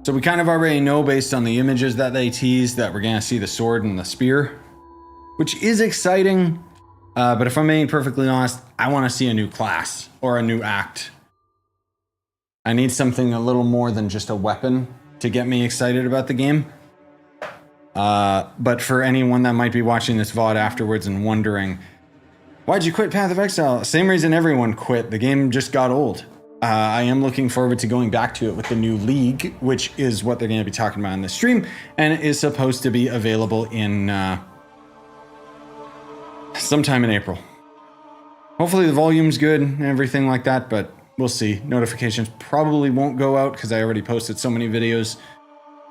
So we kind of already know based on the images that they teased that we're gonna see the sword and the spear, which is exciting. But if I'm being perfectly honest, I want to see a new class or a new act. I need something a little more than just a weapon to get me excited about the game. But for anyone that might be watching this VOD afterwards and wondering, why'd you quit Path of Exile? Same reason everyone quit. The game just got old. I am looking forward to going back to it with the new league, which is what they're going to be talking about in this stream, and it is supposed to be available in sometime in April. Hopefully the volume's good and everything like that, but we'll see. Notifications probably won't go out because I already posted so many videos,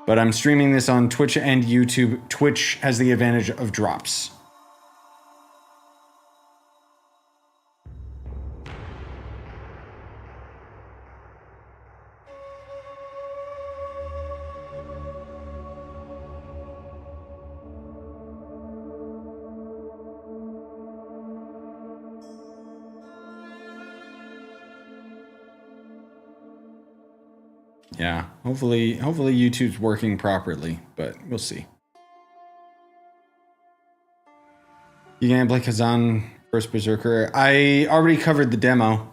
but I'm streaming this on Twitch and YouTube. Twitch has the advantage of drops. Yeah, hopefully YouTube's working properly, but we'll see. You gonna play Kazan vs Berserker? I already covered the demo.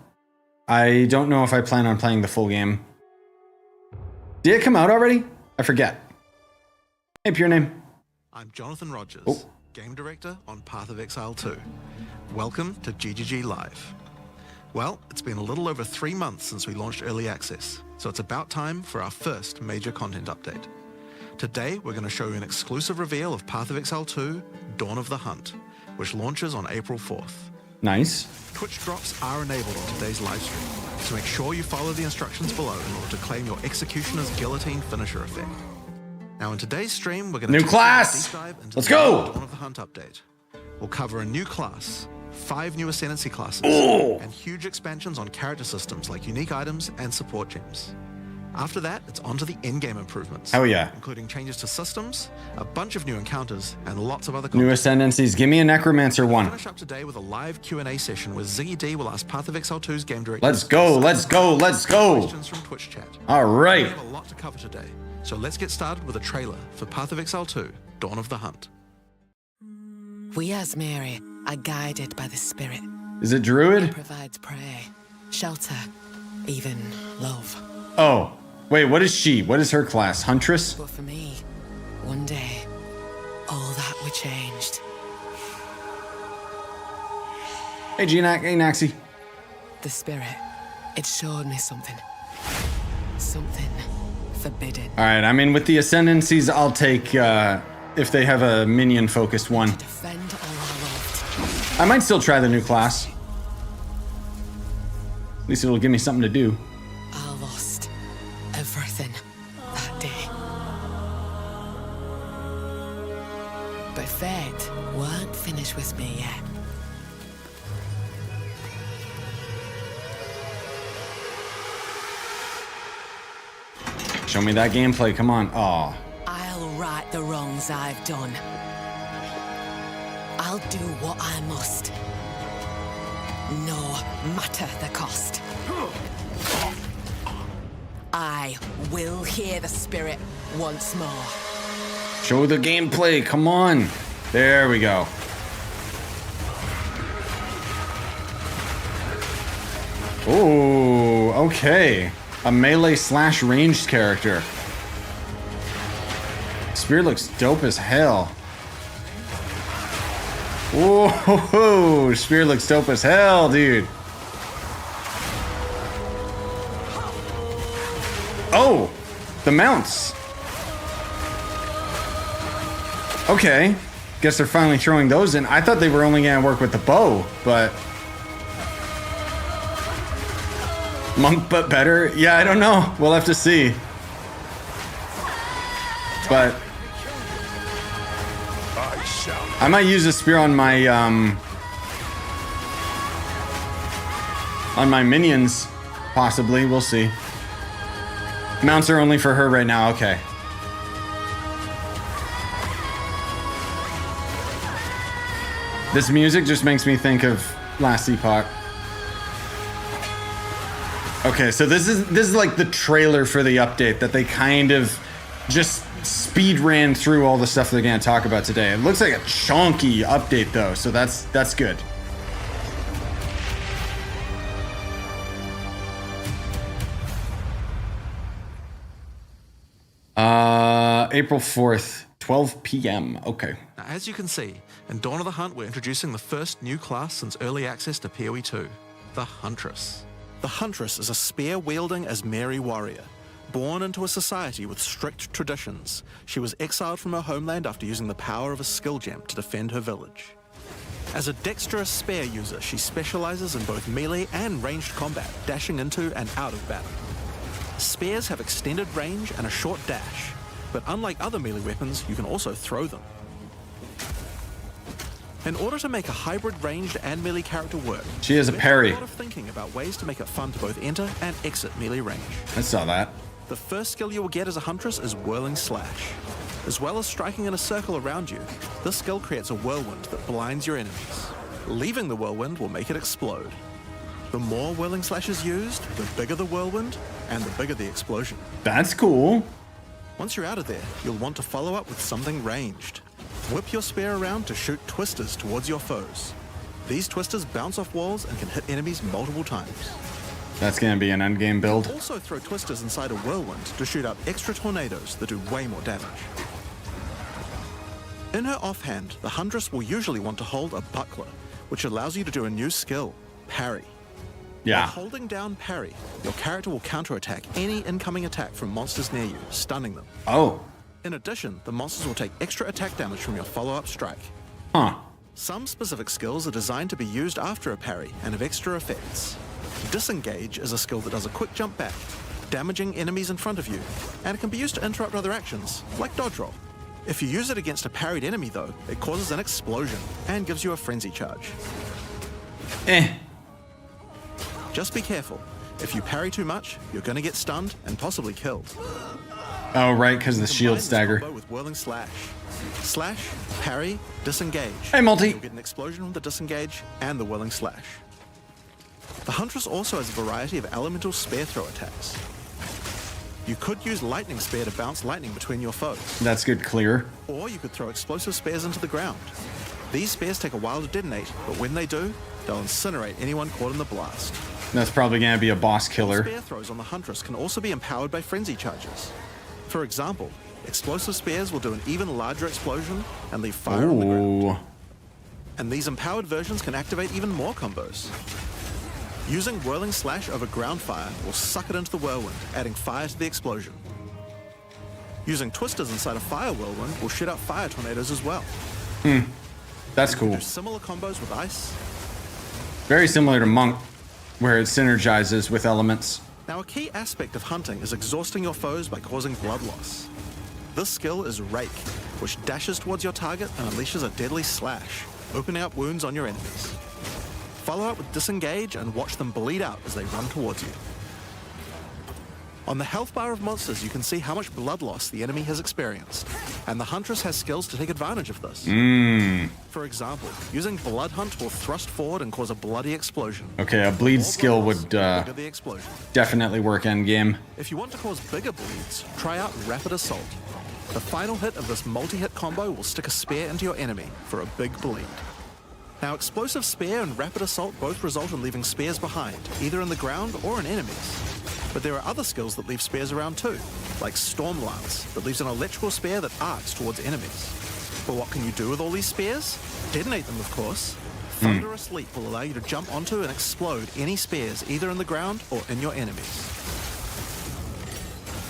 I don't know if I plan on playing the full game. Did it come out already? I forget. Hey, pure name. I'm Jonathan Rogers, Game Director on Path of Exile 2. Welcome to GGG Live. Well, it's been a little over 3 months since we launched Early Access, so it's about time for our first major content update. Today, we're going to show you an exclusive reveal of Path of Exile 2, Dawn of the Hunt, which launches on April 4th. Nice. Twitch drops are enabled on today's live stream, so make sure you follow the instructions below in order to claim your Executioner's Guillotine finisher effect. Now in today's stream, we're going to new class. Let's go. Dawn of the Hunt update. We'll cover a new class, 5 new Ascendancy classes, and huge expansions on character systems like unique items and support gems. After that, it's on to the in-game improvements. Oh yeah. Including changes to systems, a bunch of new encounters, and lots of other content. New Ascendancies. Give me a Necromancer one. We'll finish up today with a live Q&A session where Ziggy D will ask Path of Exile 2's game director. Let's go, let's go, let's go. Questions from Twitch chat. All right. We have a lot to cover today, so let's get started with a trailer for Path of Exile 2, Dawn of the Hunt. We as Mary are guided by the spirit. Is it Druid? It provides prey, shelter, even love. Oh, wait, what is she? What is her class? Huntress? But for me, one day, all that were changed. Hey, G-Nac. Hey, Naxi. The spirit, it showed me something. Something forbidden. All right, I mean, with the Ascendancies, I'll take, if they have a minion-focused one. To defend all our loved. I might still try the new class. At least it'll give me something to do. I lost everything that day. But fate weren't finished with me yet. Show me that gameplay, come on. Aw. I'll right the wrongs I've done. I'll do what I must. No matter the cost. I will hear the spirit once more. Show the gameplay, come on. There we go. Oh, okay. A melee slash ranged character. Spear looks dope as hell. Whoa, Spear looks dope as hell, dude. Oh, the mounts. Okay, guess they're finally throwing those in. I thought they were only gonna work with the bow, but... Monk but better? Yeah, I don't know. We'll have to see. But I might use a spear on my minions, possibly. We'll see. Mounts are only for her right now. Okay. This music just makes me think of Last Epoch. Okay, so this is like the trailer for the update that they kind of just speed ran through all the stuff they're gonna talk about today. It looks like a chunky update though, so that's good. April 4th, 12 p.m. Okay. Now, as you can see, in Dawn of the Hunt, we're introducing the first new class since early access to POE2, the Huntress. The Huntress is a spear-wielding Asmeri warrior. Born into a society with strict traditions, she was exiled from her homeland after using the power of a skill gem to defend her village. As a dexterous spear user, she specializes in both melee and ranged combat, dashing into and out of battle. Spears have extended range and a short dash, but unlike other melee weapons, you can also throw them. In order to make a hybrid ranged and melee character work, she has a parry. A lot of thinking about ways to make it fun to both enter and exit melee range. I saw that. The first skill you will get as a Huntress is Whirling Slash. As well as striking in a circle around you, this skill creates a whirlwind that blinds your enemies. Leaving the whirlwind will make it explode. The more Whirling Slash is used, the bigger the whirlwind, and the bigger the explosion. That's cool. Once you're out of there, you'll want to follow up with something ranged. Whip your spear around to shoot twisters towards your foes. These twisters bounce off walls and can hit enemies multiple times. That's gonna be an endgame build. Also throw twisters inside a whirlwind to shoot out extra tornadoes that do way more damage. In her offhand, the Huntress will usually want to hold a buckler, which allows you to do a new skill, parry. Yeah. By holding down parry, your character will counterattack any incoming attack from monsters near you, stunning them. Oh. In addition, the monsters will take extra attack damage from your follow-up strike. Huh. Some specific skills are designed to be used after a parry and have extra effects. Disengage is a skill that does a quick jump back, damaging enemies in front of you, and it can be used to interrupt other actions, like dodge roll. If you use it against a parried enemy though, it causes an explosion and gives you a frenzy charge. Just be careful. If you parry too much, you're going to get stunned and possibly killed. Oh, right, because of the shield stagger. With Whirling Slash. Slash, parry, disengage. Hey, multi. You'll get an explosion from the disengage and the Whirling Slash. The Huntress also has a variety of elemental spear throw attacks. You could use Lightning Spear to bounce lightning between your foes. That's good clear. Or you could throw explosive spears into the ground. These spears take a while to detonate, but when they do, they'll incinerate anyone caught in the blast. That's probably gonna be a boss killer. Spear throws on the Huntress can also be empowered by frenzy charges. For example, explosive spears will do an even larger explosion and leave fire on the ground. And these empowered versions can activate even more combos. Using Whirling Slash over ground fire will suck it into the whirlwind, adding fire to the explosion. Using twisters inside a fire whirlwind will shoot out fire tornadoes as well. That's cool. Do similar combos with ice. Very similar to Monk, where it synergizes with elements. Now, a key aspect of hunting is exhausting your foes by causing blood loss. This skill is Rake, which dashes towards your target and unleashes a deadly slash, opening up wounds on your enemies. Follow up with Disengage and watch them bleed out as they run towards you. On the health bar of monsters, you can see how much blood loss the enemy has experienced, and the Huntress has skills to take advantage of this. For example, using Blood Hunt will thrust forward and cause a bloody explosion. Okay, a bleed skill would definitely work endgame. If you want to cause bigger bleeds, try out Rapid Assault. The final hit of this multi-hit combo will stick a spear into your enemy for a big bleed. Now, Explosive Spear and Rapid Assault both result in leaving spears behind, either in the ground or in enemies. But there are other skills that leave spears around too, like Storm Lance, that leaves an electrical spear that arcs towards enemies. But what can you do with all these spears? Detonate them, of course. Thunderous Leap will allow you to jump onto and explode any spears either in the ground or in your enemies.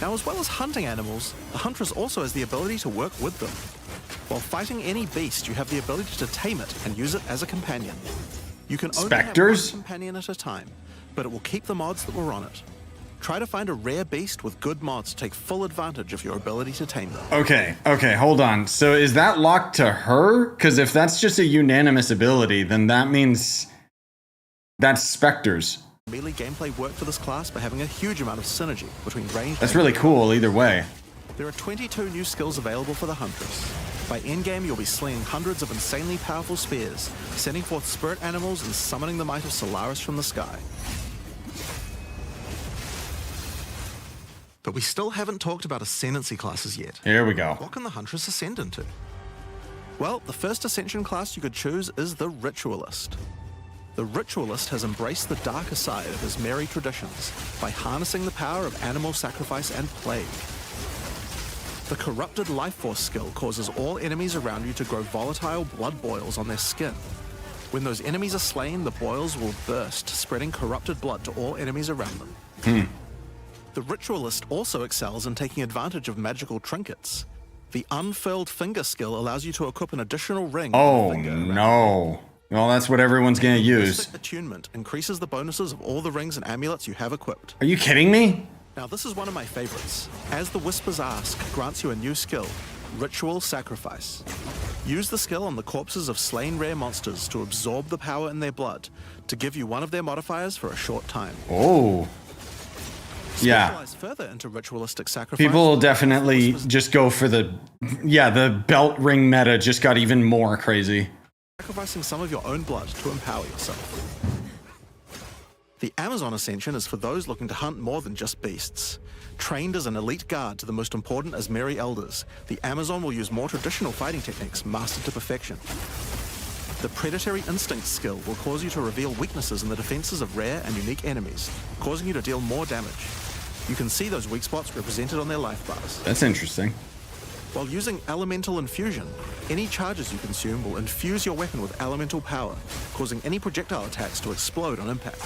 Now, as well as hunting animals, the Huntress also has the ability to work with them. While fighting any beast, you have the ability to tame it and use it as a companion. You can only have one companion at a time, but it will keep the mods that were on it. Try to find a rare beast with good mods to take full advantage of your ability to tame them. Okay, hold on. So is that locked to her? Because if that's just a unanimous ability, then that means that's Spectres. Melee gameplay worked for this class by having a huge amount of synergy between range. That's really cool either way. There are 22 new skills available for the Huntress. By endgame, you'll be slinging hundreds of insanely powerful spears, sending forth spirit animals and summoning the might of Solaris from the sky. But we still haven't talked about Ascendancy classes yet. Here we go. What can the Huntress ascend into? Well, the first Ascension class you could choose is the Ritualist. The Ritualist has embraced the darker side of his merry traditions by harnessing the power of animal sacrifice and plague. The Corrupted Life Force skill causes all enemies around you to grow volatile blood boils on their skin. When those enemies are slain, the boils will burst, spreading corrupted blood to all enemies around them. The Ritualist also excels in taking advantage of magical trinkets. The Unfurled Finger skill allows you to equip an additional ring. Oh no. Well, that's what everyone's gonna use. Mystic Attunement increases the bonuses of all the rings and amulets you have equipped. Are you kidding me? Now this is one of my favorites. As the Whispers Ask grants you a new skill, Ritual Sacrifice. Use the skill on the corpses of slain rare monsters to absorb the power in their blood, to give you one of their modifiers for a short time. Oh. Yeah. Specialize further into Ritualistic Sacrifice. People will definitely just go for the belt ring meta just got even more crazy. Sacrificing some of your own blood to empower yourself. The Amazon Ascension is for those looking to hunt more than just beasts. Trained as an elite guard to the most important Asmeri elders, the Amazon will use more traditional fighting techniques mastered to perfection. The Predatory Instinct skill will cause you to reveal weaknesses in the defenses of rare and unique enemies, causing you to deal more damage. You can see those weak spots represented on their life bars. That's interesting. While using Elemental Infusion, any charges you consume will infuse your weapon with elemental power, causing any projectile attacks to explode on impact.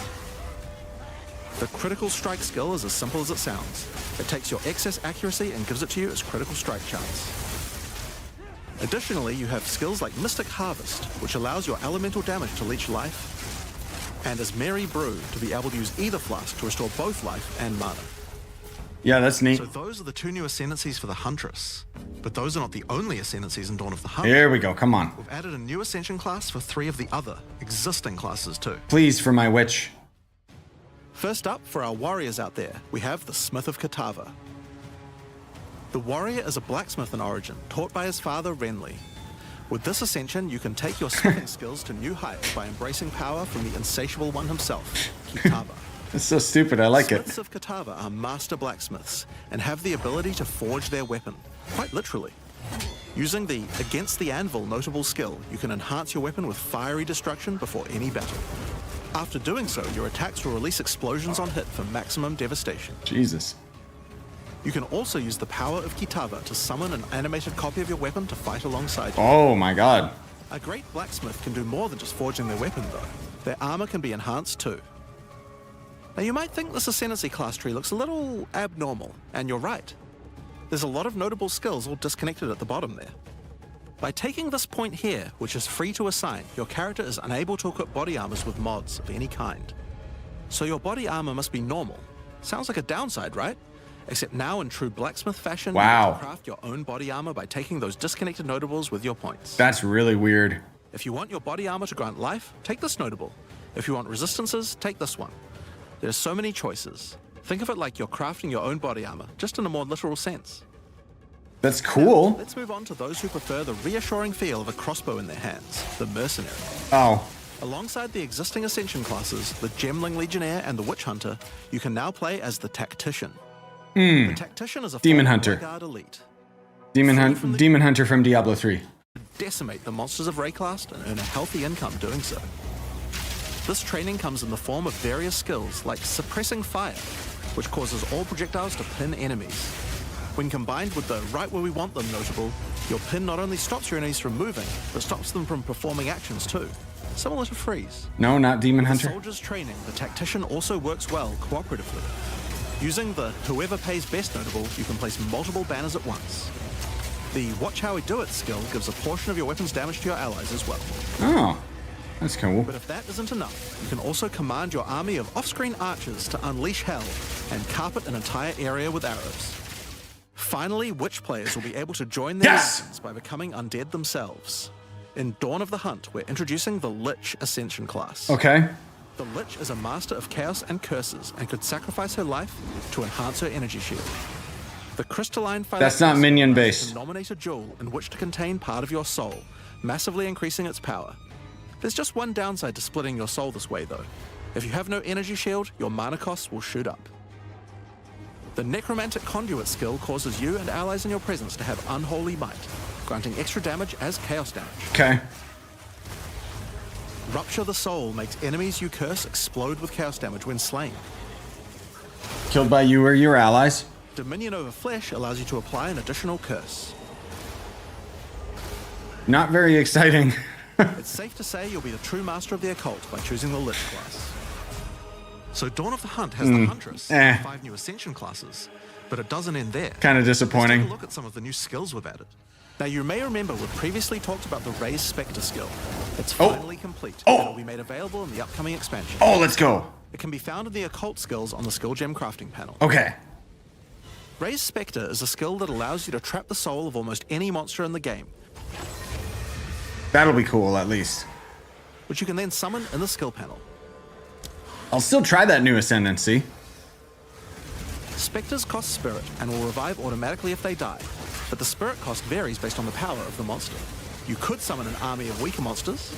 The Critical Strike skill is as simple as it sounds. It takes your excess accuracy and gives it to you as critical strike chance. Additionally, you have skills like Mystic Harvest, which allows your elemental damage to leech life, and Asmeri Brew to be able to use either flask to restore both life and mana. Yeah, that's neat. So those are the 2 new Ascendancies for the Huntress. But those are not the only Ascendancies in Dawn of the Hunt. Here we go, come on. We've added a new Ascension class for 3 of the other existing classes too. Please, for my witch. First up, for our warriors out there, we have the Smith of Kitava. The warrior is a blacksmith in origin, taught by his father Renly. With this ascension, you can take your smithing skills to new heights by embracing power from the insatiable one himself, Kitava. It's so stupid, I like it. Smiths of Kitava are master blacksmiths and have the ability to forge their weapon, quite literally. Using the Against the Anvil notable skill, you can enhance your weapon with fiery destruction before any battle. After doing so, your attacks will release explosions on hit for maximum devastation. Jesus. You can also use the power of Kitava to summon an animated copy of your weapon to fight alongside you. Oh my god. A great blacksmith can do more than just forging their weapon though. Their armor can be enhanced too. Now you might think this Ascendancy class tree looks a little abnormal, and you're right. There's a lot of notable skills all disconnected at the bottom there. By taking this point here, which is free to assign, your character is unable to equip body armors with mods of any kind. So your body armor must be normal. Sounds like a downside, right? Except now in true blacksmith fashion, Wow. you can craft your own body armor by taking those disconnected notables with your points. That's really weird. If you want your body armor to grant life, take this notable. If you want resistances, take this one. There's so many choices. Think of it like you're crafting your own body armor, just in a more literal sense. That's cool. Now, let's move on to those who prefer the reassuring feel of a crossbow in their hands, the Mercenary. Oh. Alongside the existing Ascension classes, the Gemling Legionnaire and the Witch Hunter, you can now play as the Tactician. The Tactician is a Demon former Hunter. Guard elite. Demon Hunter from Diablo 3. Decimate the monsters of Wraeclast and earn a healthy income doing so. This training comes in the form of various skills like Suppressing Fire, which causes all projectiles to pin enemies. When combined with the Right Where We Want Them notable, your pin not only stops your enemies from moving, but stops them from performing actions too, similar to Freeze. No, not Demon With Hunter. the soldier's training, the Tactician also works well cooperatively. Using the Whoever Pays Best notable, you can place multiple banners at once. The Watch How We Do It skill gives a portion of your weapon's damage to your allies as well. Oh, that's cool. But if that isn't enough, you can also command your army of off-screen archers to unleash hell and carpet an entire area with arrows. Finally, Witch players will be able to join their legions by becoming undead themselves. In Dawn of the Hunt, we're introducing the Lich Ascension class. Okay. The Lich is a master of chaos and curses and could sacrifice her life to enhance her energy shield. The crystalline That's not minion based. can nominate a jewel in which to contain part of your soul, massively increasing its power. There's just one downside to splitting your soul this way though. If you have no energy shield, your mana costs will shoot up. The Necromantic Conduit skill causes you and allies in your presence to have unholy might, granting extra damage as chaos damage. Okay. Rupture the Soul makes enemies you curse explode with chaos damage when slain. Killed by you or your allies. Dominion over Flesh allows you to apply an additional curse. Not very exciting. It's safe to say you'll be the true master of the occult by choosing the Lich class. So Dawn of the Hunt has the Huntress and 5 new Ascension classes, but it doesn't end there. Kind of Let's disappointing. take a look at some of the new skills we've added. Now you may remember we've previously talked about the Raised Spectre skill. It's finally complete and will be made available in the upcoming expansion. Oh, let's go. It can be found in the occult skills on the skill gem crafting panel. Okay. Raised Spectre is a skill that allows you to trap the soul of almost any monster in the game, That'll be cool, at least. which you can then summon in the skill panel. I'll still try that new Ascendancy. Spectres cost spirit and will revive automatically if they die, but the spirit cost varies based on the power of the monster. You could summon an army of weaker monsters,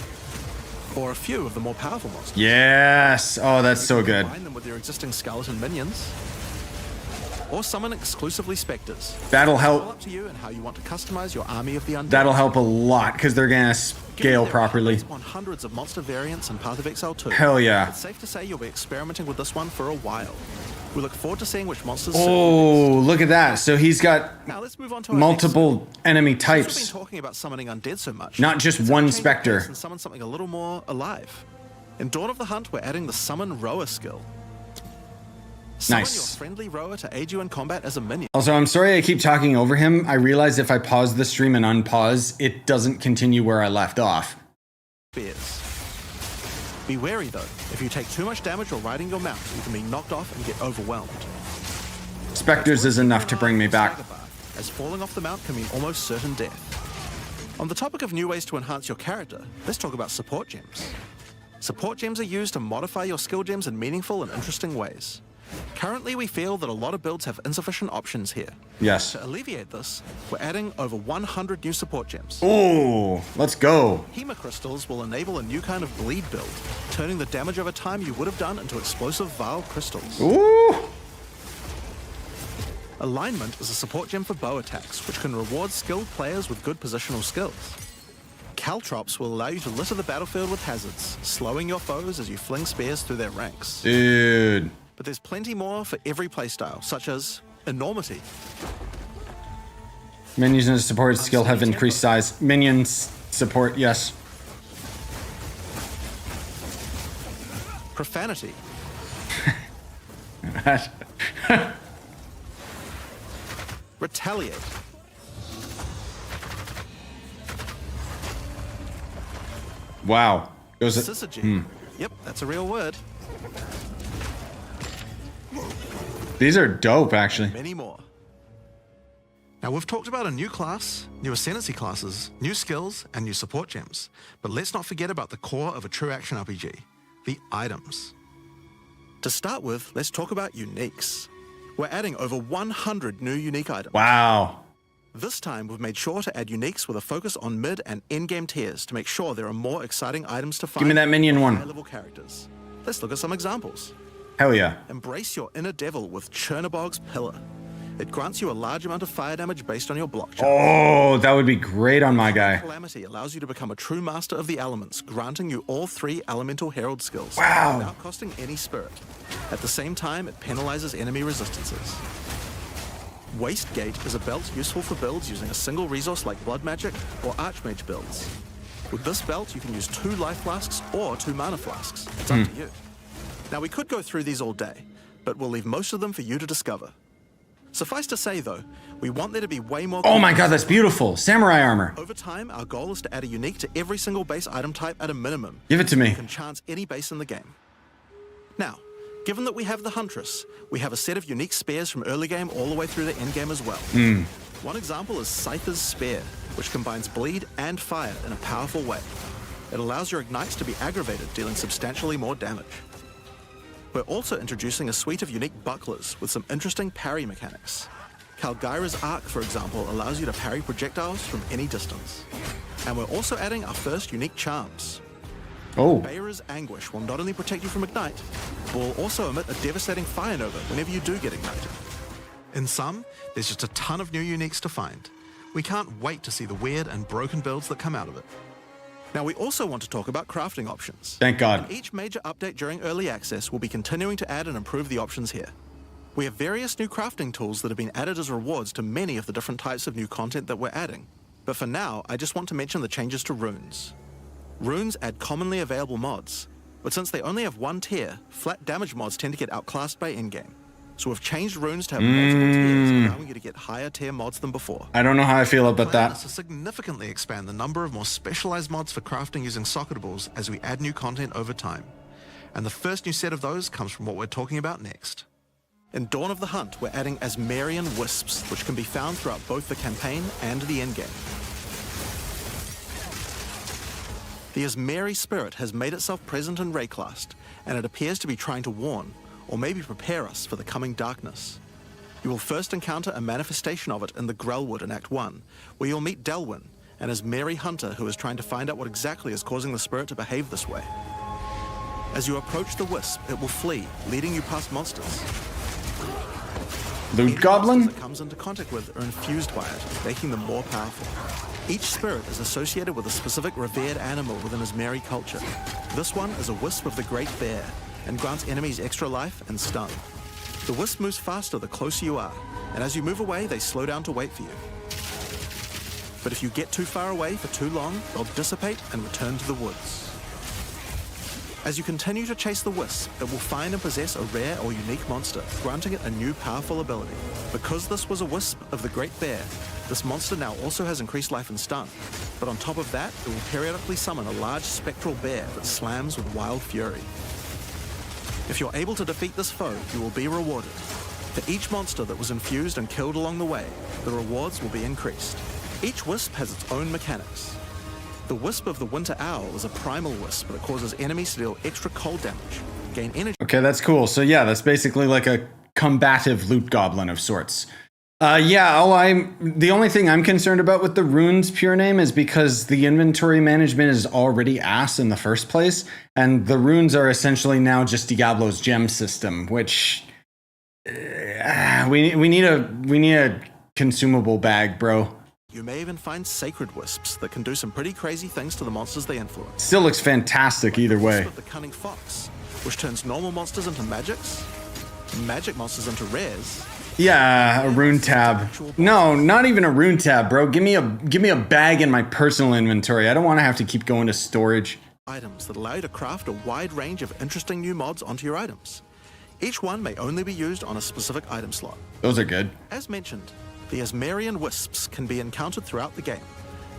or a few of the more powerful monsters. Yes. Oh, that's so good. Combine them with your existing skeleton minions, or summon exclusively specters. That'll It's all help. up to you and how you want to customize your army of the undead. That'll help a lot because they're gonna Given scale there are properly. hundreds upon hundreds of monster variants in Path of Exile 2. Hell yeah. It's safe to say you'll be experimenting with this one for a while. We look forward to seeing which monsters. Oh, look at that. So he's got Now let's move on to our next multiple enemy Since we've been types. talking about summoning undead so much, Not just let's one change of pace specter. and summon something a little more alive. In Dawn of the Hunt, we're adding the Summon Rower skill. Summon Nice. your friendly rower to aid you in combat as a minion. Also, I'm sorry I keep talking over him. I realize if I pause the stream and unpause, it doesn't continue where I left off. Bears. Be wary though. If you take too much damage while riding your mount, you can be knocked off and get overwhelmed. Spectres is enough to bring me back. As falling off the mount can mean almost certain death. On the topic of new ways to enhance your character, let's talk about support gems. Support gems are used to modify your skill gems in meaningful and interesting ways. Currently, we feel that a lot of builds have insufficient options here. Yes. To alleviate this, we're adding over 100 new support gems. Oh, let's go. Hema crystals will enable a new kind of bleed build, turning the damage over time you would have done into explosive Vile crystals. Ooh. Alignment is a support gem for bow attacks, which can reward skilled players with good positional skills. Caltrops will allow you to litter the battlefield with hazards, slowing your foes as you fling spears through their ranks. Dude. But there's plenty more for every playstyle, such as Enormity. Minions and support skill have increased size. Minions support, yes. Profanity. Retaliate. Wow. Goes Syzygy. Yep, that's a real word. These are dope, actually. Many more. Now, we've talked about a new class, new Ascendancy classes, new skills, and new support gems. But let's not forget about the core of a true action RPG, the items. To start with, let's talk about uniques. We're adding over 100 new unique items. Wow. This time, we've made sure to add uniques with a focus on mid and end-game tiers to make sure there are more exciting items to find. Give me that minion for one. high-level characters. Let's look at some examples. Hell yeah. Embrace your inner devil with Chernobog's Pillar. It grants you a large amount of fire damage based on your block chart. Oh, that would be great on my guy. Calamity allows you to become a true master of the elements, granting you all 3 elemental herald skills Wow. without costing any spirit. At the same time, it penalizes enemy resistances. Wastegate is a belt useful for builds using a single resource like Blood Magic or Archmage builds. With this belt, you can use 2 life flasks or 2 mana flasks. It's up to you. Now, we could go through these all day, but we'll leave most of them for you to discover. Suffice to say, though, we want there to be way more... Oh my god, that's beautiful. Samurai armor. Over time, our goal is to add a unique to every single base item type at a minimum. Give it to me. You can chance any base in the game. Now, given that we have the Huntress, we have a set of unique spears from early game all the way through the end game as well. One example is Scyther's Spear, which combines bleed and fire in a powerful way. It allows your ignites to be aggravated, dealing substantially more damage. We're also introducing a suite of unique bucklers with some interesting parry mechanics. Kalgyra's Arc, for example, allows you to parry projectiles from any distance. And we're also adding our first unique charms. Oh. Bayra's Anguish will not only protect you from Ignite, but will also emit a devastating Fire Nova whenever you do get ignited. In some, there's just a ton of new uniques to find. We can't wait to see the weird and broken builds that come out of it. Now, we also want to talk about crafting options. Thank God. In each major update during early access, we'll be continuing to add and improve the options here. We have various new crafting tools that have been added as rewards to many of the different types of new content that we're adding. But for now, I just want to mention the changes to runes. Runes add commonly available mods, but since they only have one tier, flat damage mods tend to get outclassed by in-game. So we've changed runes to have multiple tiers, allowing you to get higher tier mods than before. I don't know how I feel about Plan that. is to significantly expand the number of more specialized mods for crafting using socketables as we add new content over time. And the first new set of those comes from what we're talking about next. In Dawn of the Hunt, we're adding Asmerian Wisps, which can be found throughout both the campaign and the endgame. The Asmeri spirit has made itself present in Wraeclast, and it appears to be trying to warn, or maybe prepare us for the coming darkness. You will first encounter a manifestation of it in the Grellwood in Act 1, where you'll meet Delwyn, an Asmeri hunter who is trying to find out what exactly is causing the spirit to behave this way. As you approach the wisp, it will flee, leading you past monsters. Loot Goblin? Monsters it comes into contact with are infused by it, making them more powerful. Each spirit is associated with a specific revered animal within Asmeri culture. This one is a wisp of the Great Bear, and grants enemies extra life and stun. The wisp moves faster the closer you are, and as you move away, they slow down to wait for you. But if you get too far away for too long, they'll dissipate and return to the woods. As you continue to chase the wisp, it will find and possess a rare or unique monster, granting it a new powerful ability. Because this was a wisp of the Great Bear, this monster now also has increased life and stun. But on top of that, it will periodically summon a large spectral bear that slams with wild fury. If you're able to defeat this foe, you will be rewarded. For each monster that was infused and killed along the way, the rewards will be increased. Each wisp has its own mechanics. The Wisp of the Winter Owl is a primal wisp that causes enemies to deal extra cold damage, gain energy. Okay, that's cool. So yeah, that's basically like a combative loot goblin of sorts. The only thing I'm concerned about with the runes pure name is because the inventory management is already ass in the first place, and the runes are essentially now just Diablo's gem system, which we need a consumable bag, bro. You may even find sacred wisps that can do some pretty crazy things to the monsters they influence. Still looks fantastic either way. Wisp of the Cunning Fox, which turns normal monsters into magics, magic monsters into rares. Yeah, a rune tab. No, not even a rune tab, bro. Give me a bag in my personal inventory. I don't want to have to keep going to storage. Items that allow you to craft a wide range of interesting new mods onto your items. Each one may only be used on a specific item slot. Those are good. As mentioned, the Asmerian Wisps can be encountered throughout the game,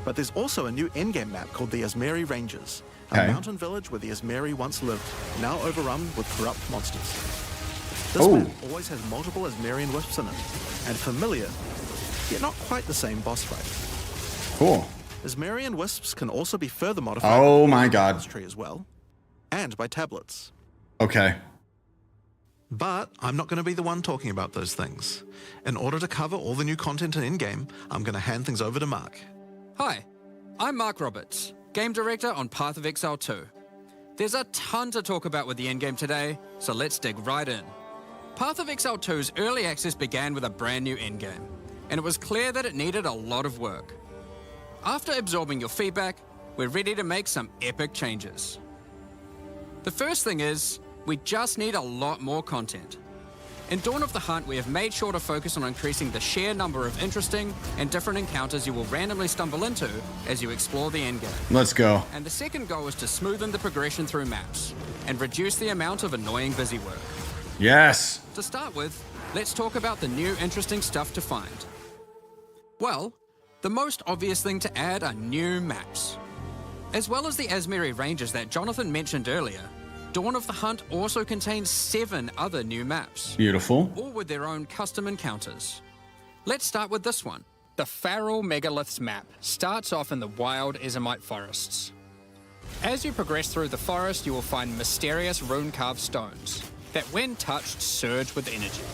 but there's also a new endgame map called the Asmeri Ranges, a mountain village where the Asmeri once lived, now overrun with corrupt monsters. This map always has multiple Asmerian Wisps in it, and familiar, yet not quite the same boss fight. Cool. Asmerian Wisps can also be further modified Oh my god. tree as well, and by tablets. Okay. But I'm not going to be the one talking about those things. In order to cover all the new content in-game, I'm going to hand things over to Mark. Hi, I'm Mark Roberts, Game Director on Path of Exile 2. There's a ton to talk about with the endgame today, so let's dig right in. Path of Exile 2's early access began with a brand new endgame, and it was clear that it needed a lot of work. After absorbing your feedback, we're ready to make some epic changes. The first thing is, we just need a lot more content. In Dawn of the Hunt, we have made sure to focus on increasing the sheer number of interesting and different encounters you will randomly stumble into as you explore the endgame. Let's go. And the second goal is to smoothen the progression through maps and reduce the amount of annoying busy work. Yes. To start with, let's talk about the new interesting stuff to find. Well, the most obvious thing to add are new maps. As well as the Asmeri Ranges that Jonathan mentioned earlier, Dawn of the Hunt also contains 7 other new maps. Beautiful. All with their own custom encounters. Let's start with this one. The Feral Megaliths map starts off in the wild Ezomite forests. As you progress through the forest, you will find mysterious rune-carved stones that, when touched, surge with energy.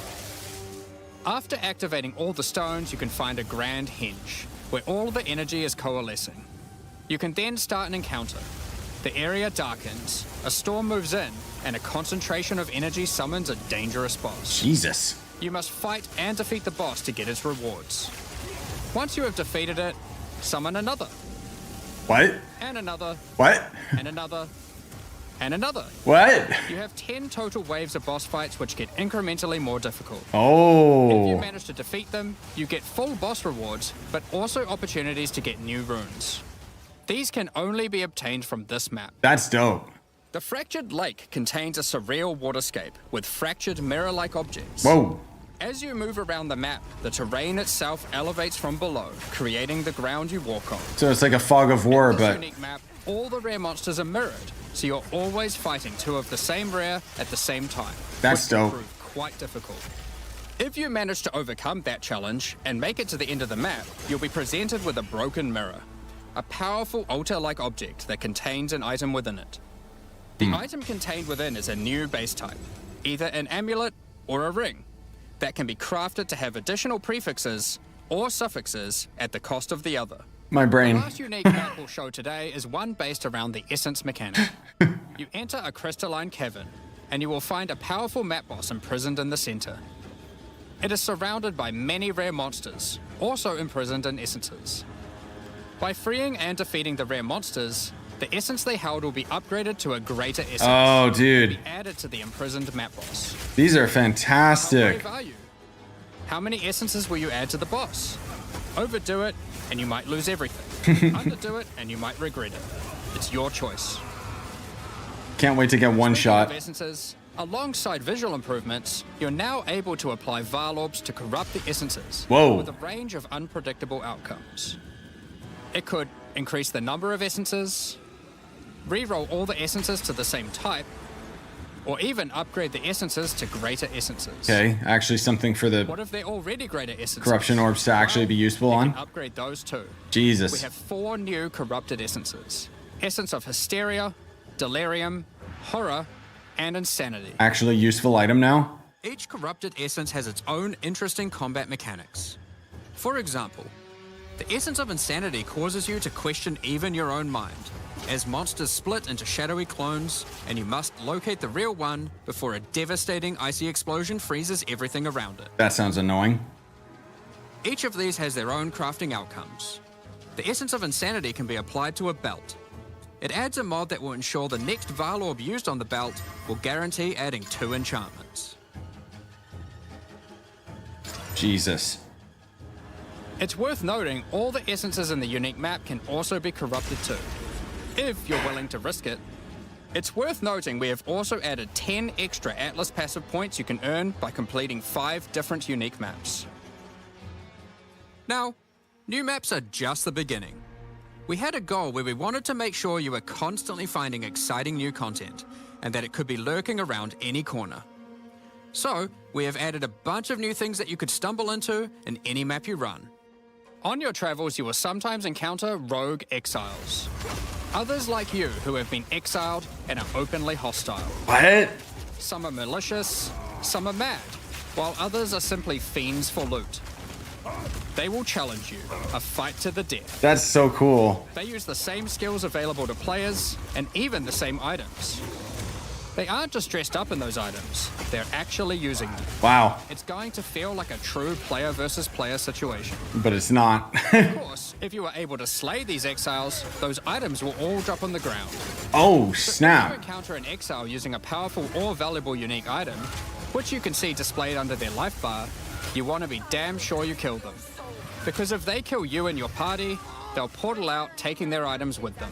After activating all the stones, you can find a grand henge, where all the energy is coalescing. You can then start an encounter. The area darkens, a storm moves in, and a concentration of energy summons a dangerous boss. Jesus. You must fight and defeat the boss to get its rewards. Once you have defeated it, summon another. What? And another. What? And another. And another. What? You have 10 total waves of boss fights which get incrementally more difficult. If you Oh. manage to defeat them, you get full boss rewards, but also opportunities to get new runes. These can only be obtained from this map. That's dope. The Fractured Lake contains a surreal waterscape with fractured mirror-like objects. Whoa. As you move around the map, the terrain itself elevates from below, creating the ground you walk on. So it's like a fog of war, In this but unique map, all the rare monsters are mirrored, so you're always fighting two of the same rare at the same time. That's which can dope. prove quite difficult. If you manage to overcome that challenge and make it to the end of the map, you'll be presented with a broken mirror, a powerful altar-like object that contains an item within it. The item contained within is a new base type, either an amulet or a ring, that can be crafted to have additional prefixes or suffixes at the cost of the other. my The brain. last unique map we'll show today is one based around the essence mechanic. You enter a crystalline cavern, and you will find a powerful map boss imprisoned in the center. It is surrounded by many rare monsters, also imprisoned in essences. By freeing and defeating the rare monsters, the essence they held will be upgraded to a greater essence. Oh, dude. Added to the imprisoned map boss. These are How fantastic. brave are you? How many essences will you add to the boss? Overdo it, and you might lose everything. Underdo it, and you might regret it. It's your choice. Can't wait to get one Speaking of shot. essences, alongside visual improvements, you're now able to apply Varlorbs to corrupt the essences. Whoa. With a range of unpredictable outcomes. It could increase the number of essences, re-roll all the essences to the same type, or even upgrade the essences to greater essences. Okay, actually something for the What if they're already greater essences? corruption orbs to actually be useful You on. can upgrade those too. We Jesus. have 4 new corrupted essences. Essence of Hysteria, Delirium, Horror, and Insanity. Actually useful item now. Each corrupted essence has its own interesting combat mechanics. For example, the essence of Insanity causes you to question even your own mind, as monsters split into shadowy clones, and you must locate the real one before a devastating icy explosion freezes everything around it. That sounds annoying. Each of these has their own crafting outcomes. The essence of Insanity can be applied to a belt. It adds a mod that will ensure the next Varlorb used on the belt will guarantee adding 2 enchantments. Jesus. It's worth noting all the essences in the unique map can also be corrupted too, if you're willing to risk it. It's worth noting we have also added 10 extra Atlas passive points you can earn by completing 5 different unique maps. Now, new maps are just the beginning. We had a goal where we wanted to make sure you were constantly finding exciting new content, and that it could be lurking around any corner. So, we have added a bunch of new things that you could stumble into in any map you run. On your travels, you will sometimes encounter rogue exiles. Others like you who have been exiled and are openly hostile. What? Some are malicious, some are mad, while others are simply fiends for loot. They will challenge you, a fight to the death. That's so cool. They use the same skills available to players, and even the same items. They aren't just dressed up in those items, they're actually using them. Wow. It's going to feel like a true player versus player situation. But it's not. Of course, if you are able to slay these exiles, those items will all drop on the ground. Oh, If you snap. encounter an exile using a powerful or valuable unique item, which you can see displayed under their life bar, you want to be damn sure you kill them. Because if they kill you and your party, they'll portal out taking their items with them.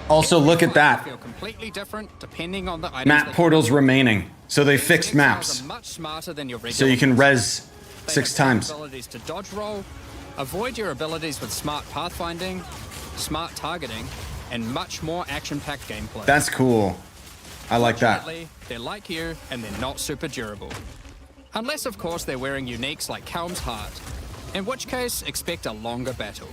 Also, look at that. Feel completely different depending on the items. Map they portals remaining. So they fixed Exiles maps. are much smarter than your regular. So you can res They 6 have times. Abilities to dodge roll, avoid your abilities with smart pathfinding, smart targeting, and much more action-packed gameplay. That's cool. I like that. Fortunately, they're like you, and they're not super durable. Unless, of course, they're wearing uniques like Helm's Heart, in which case, expect a longer battle.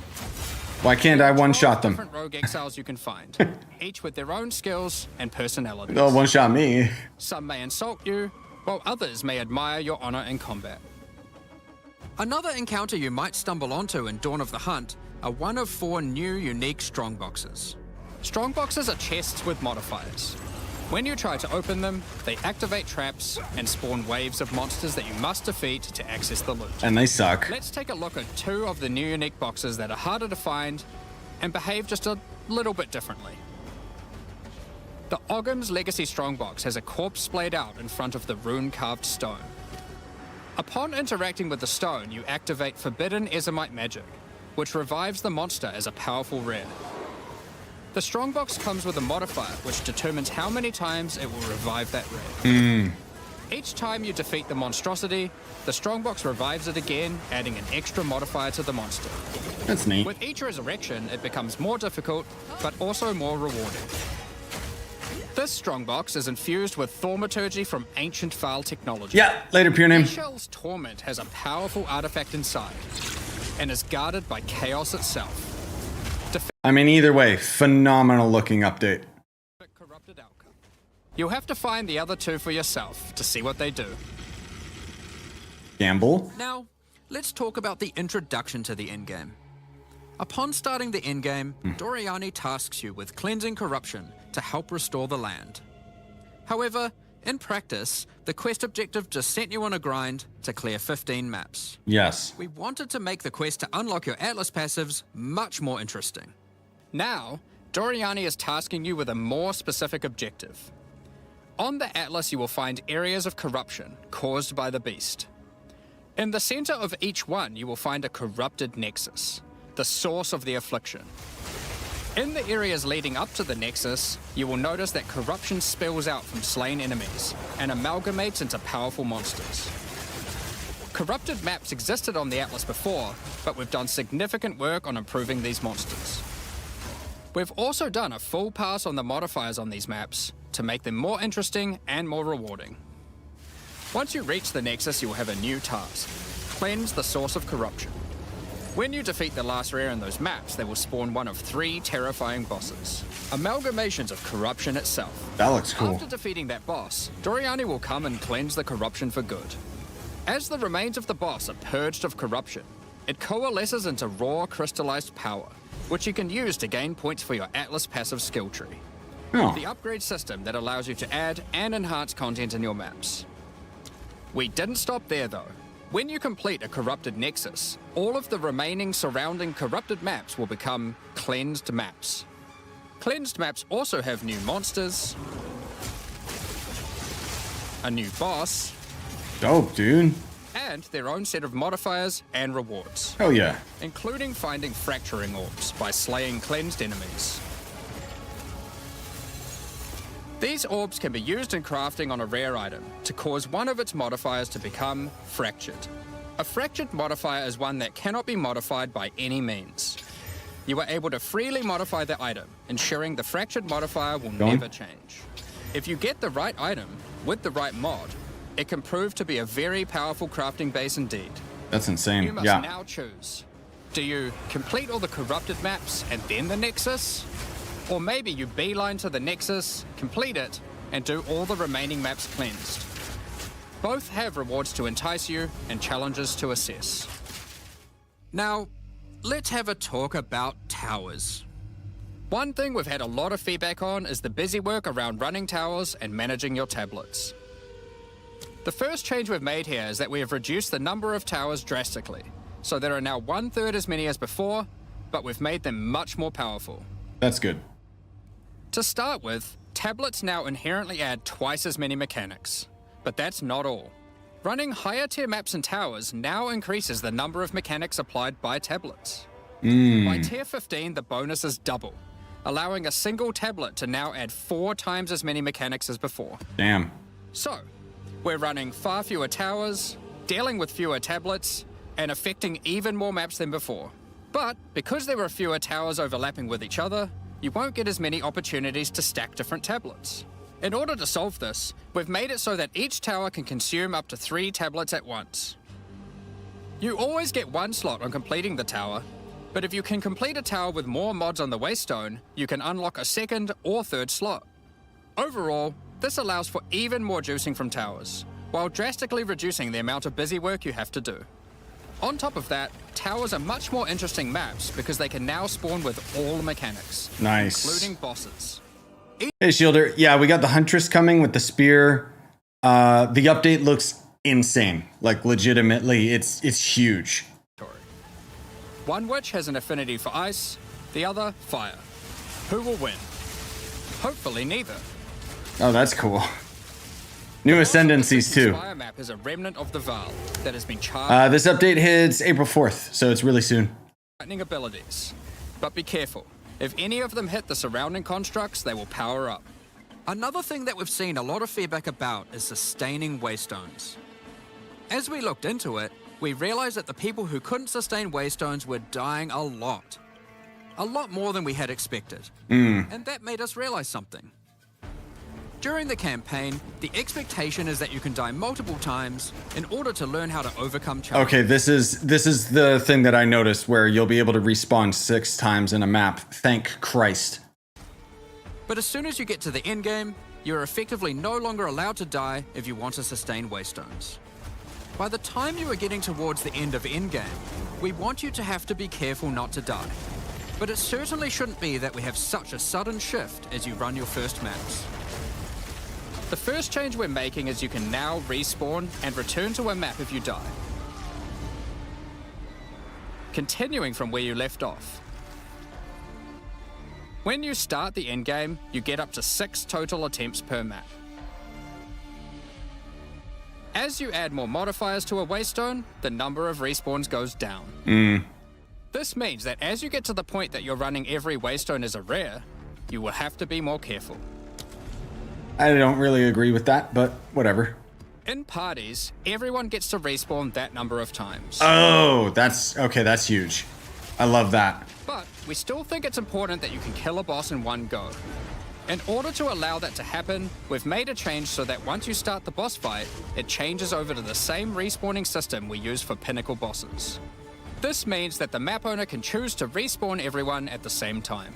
Why can't I one-shot them? Different rogue exiles you can find, each with their own skills and personalities. They'll one-shot me. Some may insult you, while others may admire your honor in combat. Another encounter you might stumble onto in Dawn of the Hunt are one of 4 new unique strongboxes. Strongboxes are chests with modifiers. When you try to open them, they activate traps and spawn waves of monsters that you must defeat to access the loot. And they suck. Let's take a look at 2 of the new unique boxes that are harder to find and behave just a little bit differently. The Ogham's Legacy Strongbox has a corpse splayed out in front of the rune-carved stone. Upon interacting with the stone, you activate Forbidden Ezomite magic, which revives the monster as a powerful rare. The Strongbox comes with a modifier which determines how many times it will revive that rare. Each time you defeat the monstrosity, the Strongbox revives it again, adding an extra modifier to the monster. That's neat. With each resurrection, it becomes more difficult, but also more rewarding. This Strongbox is infused with Thaumaturgy from Ancient File technology. Yeah, later, pure name. Shell's Torment has a powerful artifact inside, and is guarded by Chaos itself. I mean, either way, phenomenal looking update. Corrupted outcome. You'll have to find the other 2 for yourself to see what they do. Gamble. Now, let's talk about the introduction to the endgame. Upon starting the endgame, Doriani tasks you with cleansing corruption to help restore the land. However, in practice, the quest objective just sent you on a grind to clear 15 maps. Yes. We wanted to make the quest to unlock your Atlas passives much more interesting. Now, Doriani is tasking you with a more specific objective. On the Atlas, you will find areas of corruption caused by the beast. In the center of each one, you will find a corrupted nexus, the source of the affliction. In the areas leading up to the nexus, you will notice that corruption spills out from slain enemies and amalgamates into powerful monsters. Corrupted maps existed on the Atlas before, but we've done significant work on improving these monsters. We've also done a full pass on the modifiers on these maps to make them more interesting and more rewarding. Once you reach the nexus, you will have a new task: cleanse the source of corruption. When you defeat the last rare in those maps, they will spawn one of 3 terrifying bosses, amalgamations of corruption itself. That looks cool. After defeating that boss, Doriani will come and cleanse the corruption for good. As the remains of the boss are purged of corruption, it coalesces into raw crystallized power, which you can use to gain points for your Atlas passive skill tree. Oh. The upgrade system that allows you to add and enhance content in your maps. We didn't stop there though. When you complete a corrupted nexus, all of the remaining surrounding corrupted maps will become cleansed maps. Cleansed maps also have new monsters, a new boss, Dope, dude. and their own set of modifiers and rewards, Hell yeah. including finding fracturing orbs by slaying cleansed enemies. These orbs can be used in crafting on a rare item to cause one of its modifiers to become fractured. A fractured modifier is one that cannot be modified by any means. You are able to freely modify the item, ensuring the fractured modifier will never change. If you get the right item with the right mod, it can prove to be a very powerful crafting base indeed. That's insane. You must Yeah. now choose. Do you complete all the corrupted maps and then the Nexus? Or maybe you beeline to the Nexus, complete it, and do all the remaining maps cleansed. Both have rewards to entice you and challenges to assess. Now, let's have a talk about towers. One thing we've had a lot of feedback on is the busy work around running towers and managing your tablets. The first change we've made here is that we have reduced the number of towers drastically, so there are now 1/3 as many as before, but we've made them much more powerful. That's good. To start with, tablets now inherently add twice as many mechanics, but that's not all. Running higher tier maps and towers now increases the number of mechanics applied by tablets. By tier 15, the bonuses double, allowing a single tablet to now add 4 times as many mechanics as before. Damn. So, we're running far fewer towers, dealing with fewer tablets, and affecting even more maps than before. But because there are fewer towers overlapping with each other, you won't get as many opportunities to stack different tablets. In order to solve this, we've made it so that each tower can consume up to 3 tablets at once. You always get 1 slot on completing the tower, but if you can complete a tower with more mods on the waystone, you can unlock a 2nd or 3rd slot. Overall, this allows for even more juicing from towers, while drastically reducing the amount of busy work you have to do. On top of that, towers are much more interesting maps because they can now spawn with all mechanics, Nice. including bosses. Hey, Shielder. Yeah, we got the Huntress coming with the spear. The update looks insane. Like, legitimately, it's huge. One witch has an affinity for ice, the other fire. Who will win? Hopefully neither. Oh, that's cool. New Ascendancies too. Fire map is a remnant of the Val that has been charged. This update hits April 4th, so it's really soon. Lightning abilities. But be careful. If any of them hit the surrounding constructs, they will power up. Another thing that we've seen a lot of feedback about is sustaining waystones. As we looked into it, we realized that the people who couldn't sustain waystones were dying a lot. A lot more than we had expected. And that made us realize something. During the campaign, the expectation is that you can die multiple times in order to learn how to overcome challenges. Okay, this is the thing that I noticed where you'll be able to respawn 6 times in a map. Thank Christ. But as soon as you get to the end game, you're effectively no longer allowed to die if you want to sustain waystones. By the time you are getting towards the end of endgame, we want you to have to be careful not to die. But it certainly shouldn't be that we have such a sudden shift as you run your first maps. The first change we're making is you can now respawn and return to a map if you die. Continuing from where you left off. When you start the endgame, you get up to 6 total attempts per map. As you add more modifiers to a waystone, the number of respawns goes down. This means that as you get to the point that you're running every waystone as a rare, you will have to be more careful. I don't really agree with that, but whatever. In parties, everyone gets to respawn that number of times. Oh, that's huge. I love that. But we still think it's important that you can kill a boss in one go. In order to allow that to happen, we've made a change so that once you start the boss fight, it changes over to the same respawning system we use for pinnacle bosses. This means that the map owner can choose to respawn everyone at the same time.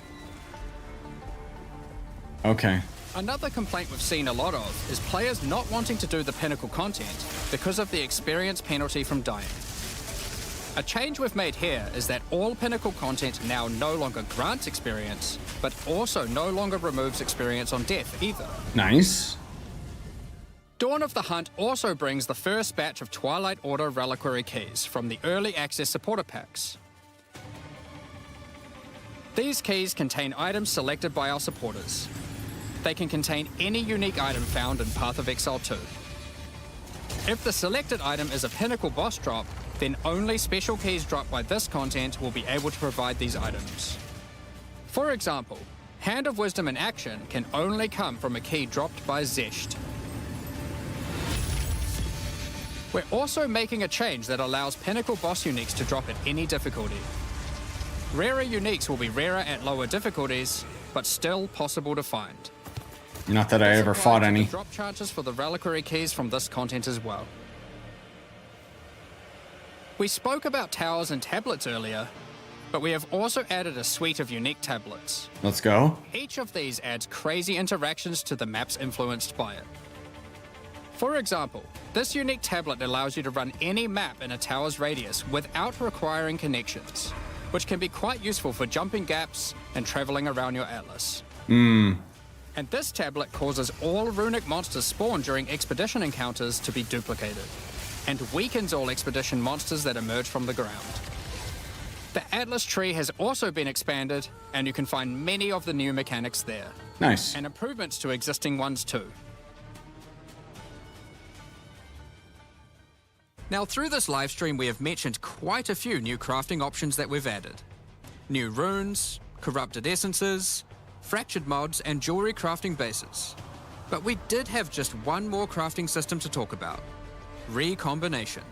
Okay. Another complaint we've seen a lot of is players not wanting to do the pinnacle content because of the experience penalty from dying. A change we've made here is that all pinnacle content now no longer grants experience, but also no longer removes experience on death either. Nice. Dawn of the Hunt also brings the first batch of Twilight Order reliquary keys from the early access supporter packs. These keys contain items selected by our supporters. They can contain any unique item found in Path of Exile 2. If the selected item is a pinnacle boss drop, then only special keys dropped by this content will be able to provide these items. For example, Hand of Wisdom in action can only come from a key dropped by Zesht. We're also making a change that allows pinnacle boss uniques to drop at any difficulty. Rarer uniques will be rarer at lower difficulties, but still possible to find. Not that I ever fought any. Drop charges for the reliquary keys from this content as well. We spoke about towers and tablets earlier, but we have also added a suite of unique tablets. Let's go. Each of these adds crazy interactions to the maps influenced by it. For example, this unique tablet allows you to run any map in a tower's radius without requiring connections, which can be quite useful for jumping gaps and traveling around your atlas. And this tablet causes all runic monsters spawned during expedition encounters to be duplicated, and weakens all expedition monsters that emerge from the ground. The Atlas tree has also been expanded, and you can find many of the new mechanics there. Nice. And improvements to existing ones too. Now through this livestream we have mentioned quite a few new crafting options that we've added. New runes, corrupted essences, fractured mods and jewelry crafting bases. But we did have just one more crafting system to talk about. Recombination.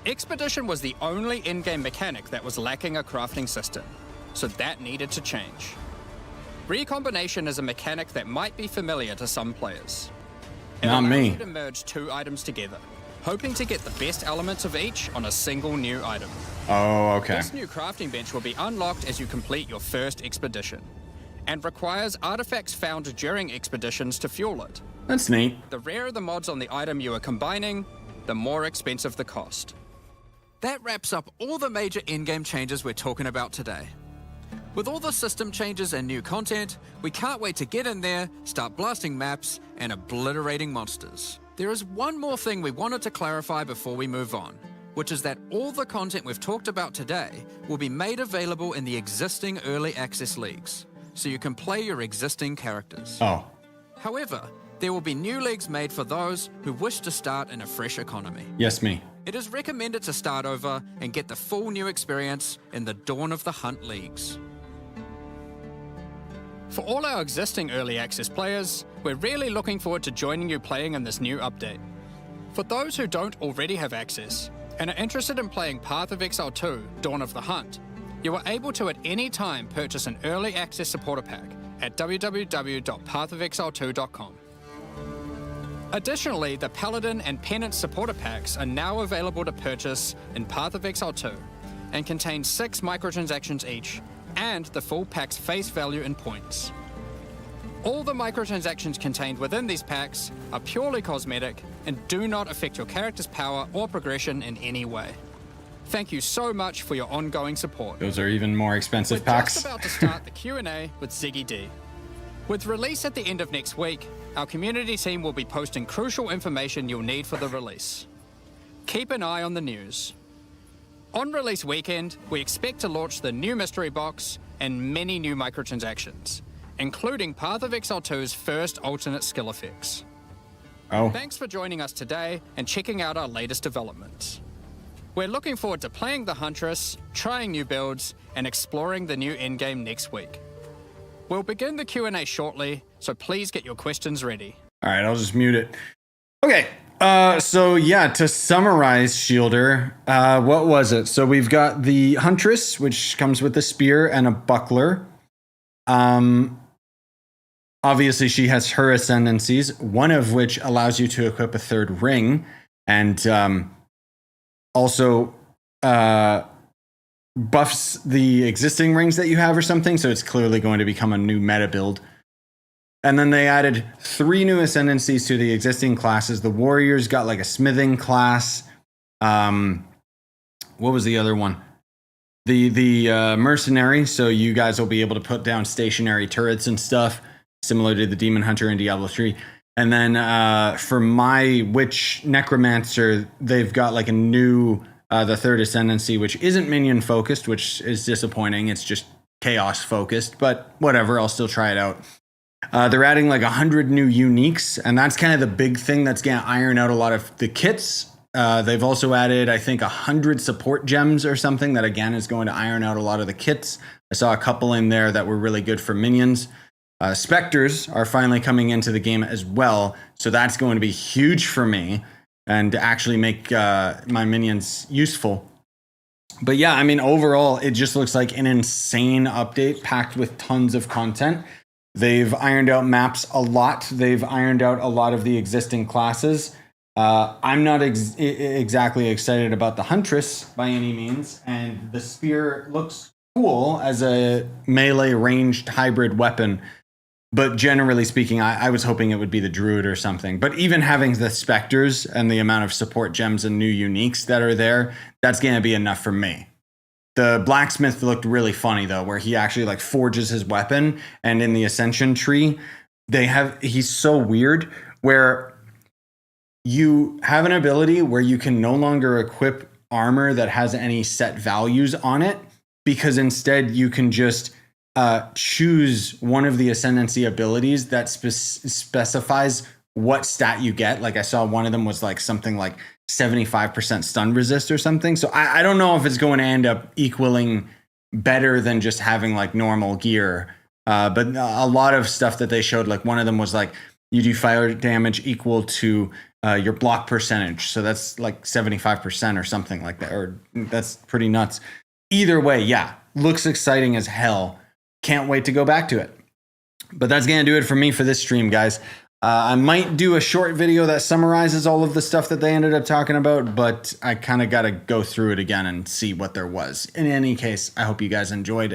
Expedition was the only in-game mechanic that was lacking a crafting system, so that needed to change. Recombination is a mechanic that might be familiar to some players. It Not allows me. you to merge 2 items together, hoping to get the best elements of each on a single new item. Oh, okay. This new crafting bench will be unlocked as you complete your first expedition, and requires artifacts found during expeditions to fuel it. That's neat. The rarer the mods on the item you are combining, the more expensive the cost. That wraps up all the major in-game changes we're talking about today. With all the system changes and new content, we can't wait to get in there, start blasting maps, and obliterating monsters. There is one more thing we wanted to clarify before we move on, which is that all the content we've talked about today will be made available in the existing early access leagues, so you can play your existing characters. Oh. However, there will be new leagues made for those who wish to start in a fresh economy. Yes, me. It is recommended to start over and get the full new experience in the Dawn of the Hunt leagues. For all our existing early access players, we're really looking forward to joining you playing in this new update. For those who don't already have access and are interested in playing Path of Exile 2, Dawn of the Hunt, you are able to at any time purchase an early access supporter pack at www.pathofexile2.com. Additionally, the Paladin and Penance supporter packs are now available to purchase in Path of Exile 2 and contain 6 microtransactions each and the full pack's face value in points. All the microtransactions contained within these packs are purely cosmetic and do not affect your character's power or progression in any way. Thank you so much for your ongoing support. Those are even more expensive We're packs. just about to start the Q&A with Ziggy D. With release at the end of next week, our community team will be posting crucial information you'll need for the release. Keep an eye on the news. On release weekend, we expect to launch the new mystery box and many new microtransactions, including Path of Exile 2's first alternate skill effects. Oh. Thanks for joining us today and checking out our latest developments. We're looking forward to playing the Huntress, trying new builds, and exploring the new endgame next week. We'll begin the Q&A shortly, so please get your questions ready. All right, I'll just mute it. Okay. So yeah, to summarize, Shielder, what was it? So we've got the Huntress, which comes with a spear and a buckler. Obviously, she has her Ascendancies, one of which allows you to equip a third ring, and also buffs the existing rings that you have or something, so it's clearly going to become a new meta build. And then they added 3 new Ascendancies to the existing classes. The Warriors got like a smithing class. What was the other one? The Mercenary, so you guys will be able to put down stationary turrets and stuff, similar to the Demon Hunter in Diablo 3. And then for my Witch Necromancer, they've got like a new, the third Ascendancy, which isn't minion focused, which is disappointing. It's just chaos focused, but whatever, I'll still try it out. They're adding like 100 new uniques, and that's kind of the big thing that's going to iron out a lot of the kits. They've also added, I think, 100 support gems or something that, again, is going to iron out a lot of the kits. I saw a couple in there that were really good for minions. Spectres are finally coming into the game as well, so that's going to be huge for me and actually make my minions useful. But yeah, I mean, overall, it just looks like an insane update packed with tons of content. They've ironed out maps a lot. They've ironed out a lot of the existing classes. I'm not exactly excited about the Huntress by any means, and the Spear looks cool as a melee ranged hybrid weapon. But generally speaking, I was hoping it would be the Druid or something. But even having the Spectres and the amount of support gems and new uniques that are there, that's going to be enough for me. The Blacksmith looked really funny, though, where he actually like forges his weapon. And in the Ascension tree, he's so weird, where you have an ability where you can no longer equip armor that has any set values on it, because instead you can just choose one of the Ascendancy abilities that specifies what stat you get. Like I saw one of them was like something like 75% stun resist or something. So I don't know if it's going to end up equaling better than just having like normal gear. But a lot of stuff that they showed, like one of them was like you do fire damage equal to your block percentage. So that's like 75% or something like that. Or that's pretty nuts. Either way, yeah, looks exciting as hell. Can't wait to go back to it. But that's going to do it for me for this stream, guys. I might do a short video that summarizes all of the stuff that they ended up talking about, but I kind of got to go through it again and see what there was. In any case, I hope you guys enjoyed